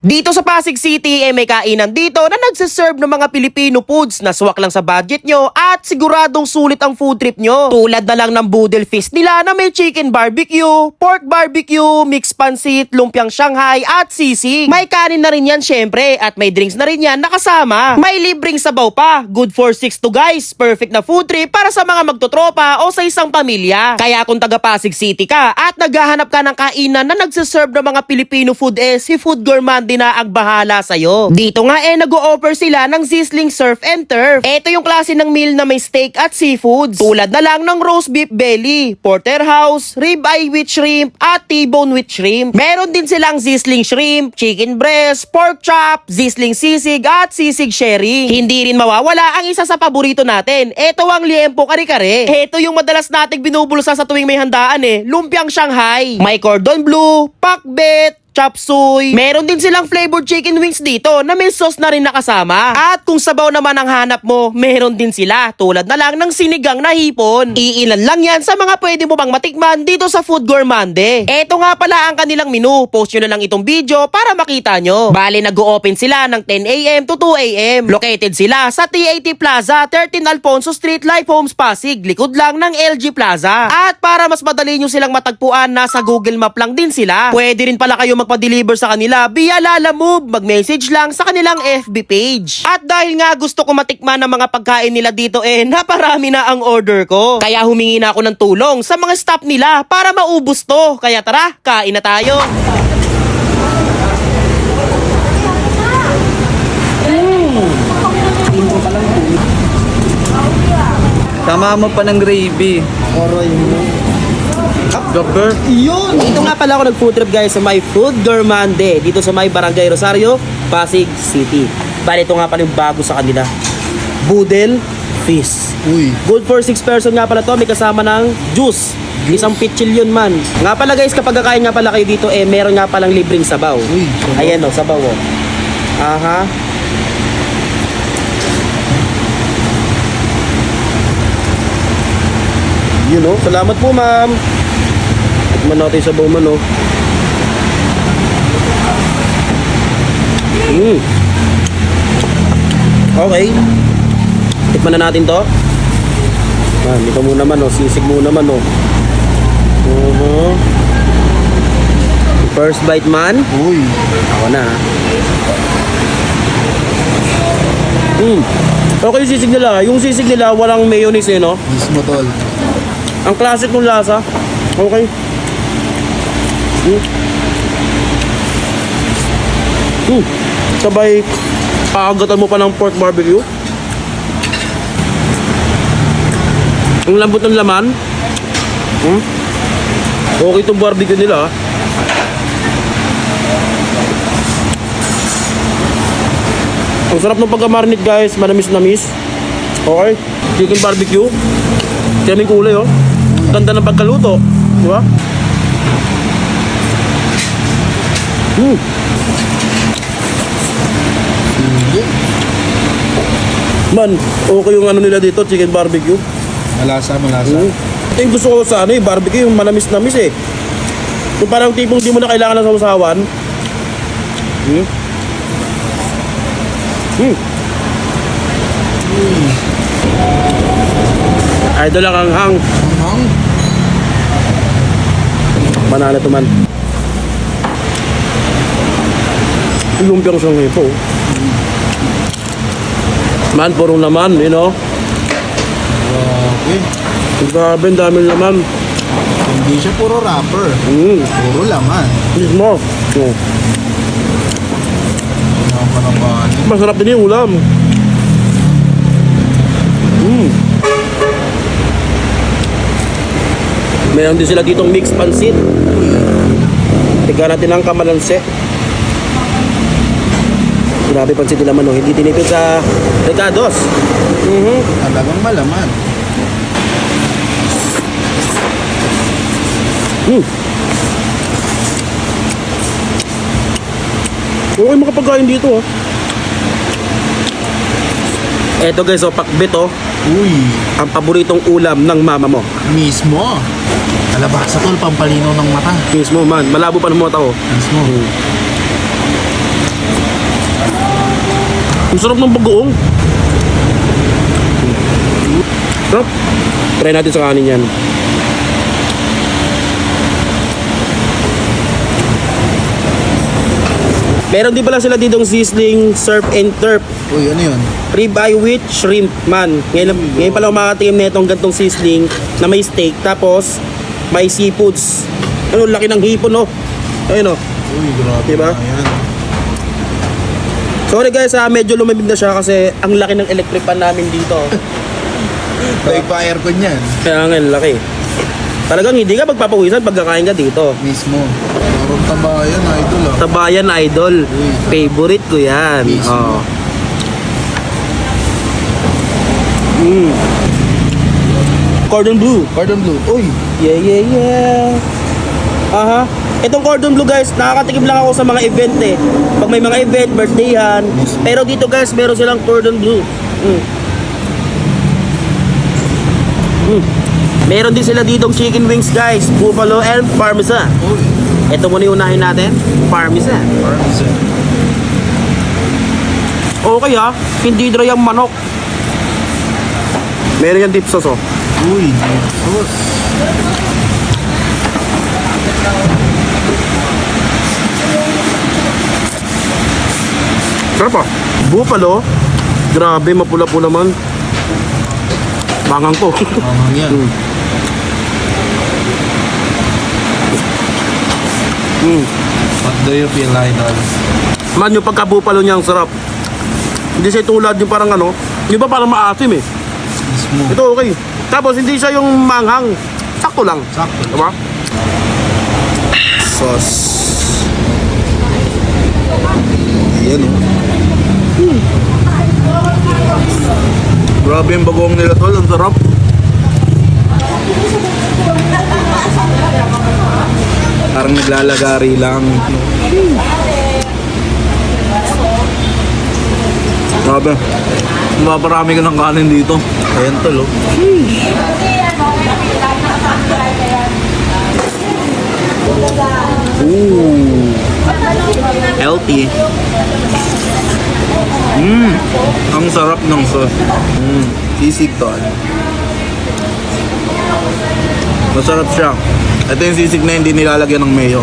Dito sa Pasig City, may kainan dito na nagsiserve ng mga Filipino foods na swak lang sa budget nyo at siguradong sulit ang food trip nyo. Tulad na lang ng Boodle Feast nila na may chicken barbecue, pork barbecue, mixed pansit, lumpiang Shanghai at sisig. May kanin na rin yan syempre at may drinks na rin yan nakasama. May libreng sabaw pa, good for 6 to guys. Perfect na food trip para sa mga magtotropa o sa isang pamilya. Kaya kung taga Pasig City ka at naghahanap ka ng kainan na nagsiserve ng mga Filipino food Seafood Gourmand na ang bahala sa'yo. Dito nga nag-o-offer sila ng Sizzling Surf and Turf. Ito yung klase ng meal na may steak at seafoods. Tulad na lang ng roast beef belly, porterhouse, rib eye with shrimp, at T-bone with shrimp. Meron din silang Sizzling shrimp, chicken breast, pork chop, Sizzling sisig, at sisig sherry. Hindi rin mawawala ang isa sa paborito natin. Ito ang liempo kare-kare. Ito yung madalas nating binubulsa sa tuwing may handaan lumpiang Shanghai. May cordon bleu, pakbet, chop suey. Meron din silang flavored chicken wings dito na may sauce na rin nakasama. At kung sabaw naman ang hanap mo, meron din sila. Tulad na lang ng sinigang na hipon. Iilan lang yan sa mga pwede mo pang matikman dito sa Food Gourmande. Eto nga pala ang kanilang menu. Post nyo na lang itong video para makita nyo. Bale, nag-o-open sila ng 10 AM to 2 AM. Located sila sa T80 Plaza, 13 Alfonso Street, Life Homes, Pasig. Likod lang ng LG Plaza. At para mas madali nyo silang matagpuan, nasa Google Map lang din sila. Pwede rin pala kayo magpa-deliver sa kanila via Lalamove. Mag-message lang sa kanilang FB page. At dahil nga gusto ko matikman ng mga pagkain nila dito naparami na ang order ko. Kaya humingi na ako ng tulong sa mga staff nila para maubos to. Kaya tara, kain na tayo. Tama mo pa ng gravy. Oray mo. Gabber. Yun! Dito nga pala ako nag-food trip guys sa may Food Gourmande. Dito sa may Barangay Rosario, Pasig City. Bali ito nga pala yung bago sa kanila. Boodle Feast. Uy. Good for 6 person nga pala to. May kasama ng juice. Isang pitchilyon man. Nga pala guys, kapag kakain nga pala kayo dito, meron nga palang libreng sabaw. Uy, sabaw. Ayan o, sabaw o. Aha. Yun o. Salamat po ma'am. Tikman natin yung sabaw man o. Okay. Tikman na natin to. Dito muna man o. Sisig muna man o. First bite man. Uy. Ako na. Okay yung sisig nila. Yung sisig nila walang mayonnaise no? Mismo tol. Ang classic ng lasa. Okay. Sabay paagatan mo pa ng pork barbecue. Ang lambot ng laman. Okay itong barbecue nila. Ang sarap ng pagka-marinate guys. Manamis-namis. Okay. Chicken barbecue. Kaming kulay oh. Ganda ng pagkaluto. Diba? Man, okay yung ano nila dito, chicken barbecue. Malasa. Ito yung gusto ko sa barbecue, yung manamis-namis Yung parang tipong di mo na kailangan ng sausawan. Ito lang ang hang. Hang. Manana to man. Lumpiang Shanghai po. Man, purong laman, you know. Okay. Grabe, ang daming laman. Hindi siya puro wrapper. Puro laman. Mismo. Ano ka naman? Masarap din yung ulam. Meron din sila ditong mixed pansit. Tignan natin ang kamalanse. Grabe pansit nila man, hindi tinipid sa Ricardo's. Talagang malaman. Okay mga pagkain dito Eto guys, pakbet Uy. ang paboritong ulam ng mama mo. Mismo. Kalabasa tol, pampalino ng mata. Mismo man, malabo pa ng mata ko. Mismo. Ang sarap ng bagoong. Sarap. Try natin sa kanin yan. Meron din pala sila ditong sizzling surf and turf. Uy, ano yun? Ribeye with shrimp man. Ngayon pala makatikim na itong gantong sizzling na may steak. Tapos may seafoods. Ano, laki ng hipon oh. Ayun oh. Uy, grabe. Diba? Ayan. Sorry guys medyo lumamig na siya kasi ang laki ng electric pan namin dito. Tayo pa aircon yan. Kaya nga laki. Talagang hindi ka magpapawisan pag kakain ka dito. Mismo. Parang tabayan, idol ah. Tabayan idol. Favorite ko yan. Mismo. Oh. Cordon bleu. Cordon bleu. Uy, Yeah. Aha. Itong cordon bleu guys, nakakatikim lang ako sa mga event eh. Pag may mga event, birthdayhan. Pero dito guys, meron silang cordon bleu. Meron din sila ditong chicken wings guys, buffalo and parmesan. uy. Ito muna yung unahin natin, parmesan. Parmesan. Okay ha, hindi dry ang manok. Meron yung dip sauce oh. Uy, sauce. Sarap ah. Buffalo, grabe mapula-pula man. Bangang ko. Mamang yan. What do you feel, idol? Man, yung pagka-buffalo niya ang sarap. Hindi siya tulad yung parang ano, yung ba parang maasim eh. Mismo. Ito okay. Tapos hindi siya yung manghang. Sakto lang. Sakto. Diba? Sauce. Ayan oh. Grabe yung bagong nila tol, ang sarap. Parang naglalagari lang. Grabe. Maparami ka ng kanin dito. Ayan tol oh. Ooh. Healthy. Ang sarap ng sauce. Sisig to. Masarap siya. Ito yung sisig na hindi nilalagyan ng mayo.